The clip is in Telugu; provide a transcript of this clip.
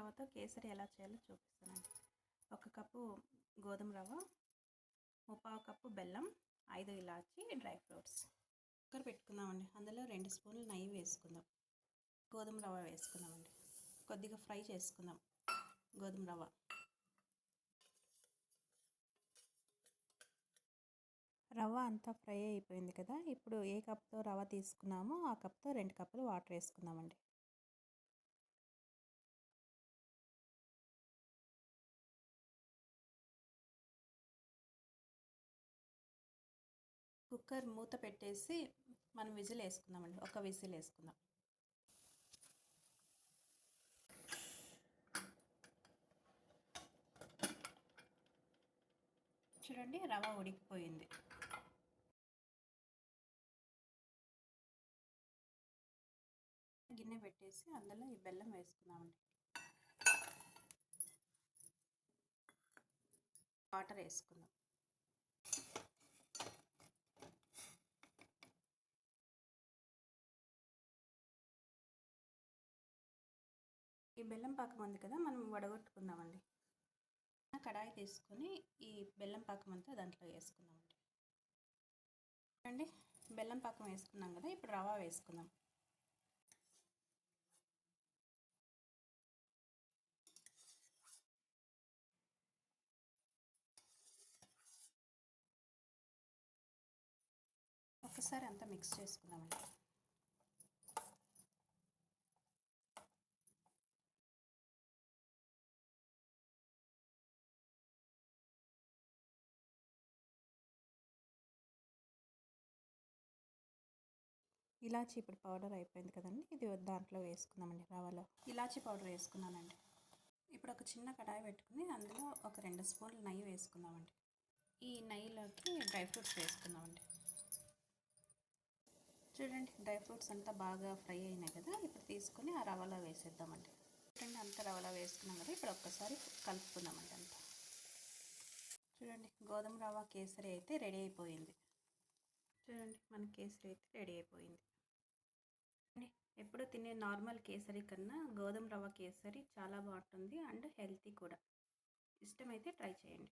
రవ్వతో కేసరి ఎలా చేయాలో చూపిస్తానండి. 1 కప్పు గోధుమ రవ్వ, 3/4 కప్పు బెల్లం, 5 ఇలాచి, డ్రై ఫ్రూట్స్. కుక్కర్ పెట్టుకుందామండి. అందులో 2 స్పూన్లు నెయ్యి వేసుకుందాం. గోధుమ రవ్వ వేసుకుందామండి. కొద్దిగా ఫ్రై చేసుకుందాం గోధుమ రవ్వ. రవ్వ అంతా ఫ్రై అయిపోయింది కదా. ఇప్పుడు ఏ కప్తో రవ్వ తీసుకున్నామో ఆ కప్తో 2 కప్పులు వాటర్ వేసుకుందామండి. కుక్కర్ మూత పెట్టేసి మనం విజిల్ వేసుకుందామండి. 1 విజిల్ వేసుకుందాం. చూడండి, రవ్వ ఉడికిపోయింది. గిన్నె పెట్టేసి అందులో ఈ బెల్లం వేసుకుందామండి. వాటర్ వేసుకుందాం. ఈ బెల్లం పాకం ఉంది కదా, మనం వడగొట్టుకుందామండి. కడాయి తీసుకొని ఈ బెల్లం పాకం అంతా దాంట్లో వేసుకుందామండి. చూడండి, బెల్లం పాకం వేసుకున్నాం కదా. ఇప్పుడు రవ్వ వేసుకుందాం. ఒకసారి అంతా మిక్స్ చేసుకుందామండి. ఇలాచీ ఇప్పుడు పౌడర్ అయిపోయింది కదండి. ఇది దాంట్లో వేసుకుందామండి. రవ్వలో ఇలాచీ పౌడర్ వేసుకున్నానండి. ఇప్పుడు ఒక చిన్న కడాయి పెట్టుకుని అందులో ఒక 2 స్పూన్లు నెయ్యి వేసుకుందామండి. ఈ నెయ్యిలోకి డ్రై ఫ్రూట్స్ వేసుకుందామండి. చూడండి, డ్రై ఫ్రూట్స్ అంతా బాగా ఫ్రై అయినాయి కదా. ఇప్పుడు తీసుకొని ఆ రవ్వలో వేసేద్దామండి. చూడండి, అంతా రవ్వలో వేసుకున్నాం కదా. ఇప్పుడు ఒక్కసారి కలుపుకుందామండి అంతా. చూడండి, గోధుమ రవ్వ కేసరి అయితే రెడీ అయిపోయింది. చూడండి, మన కేసరి అయితే రెడీ అయిపోయింది. ఎప్పుడు తినే నార్మల్ కేసరి కన్నా గోధుమ రవ్వ కేసరి చాలా బాగుంటుంది అండ్ హెల్తీ కూడా. ఇష్టమైతే ట్రై చేయండి.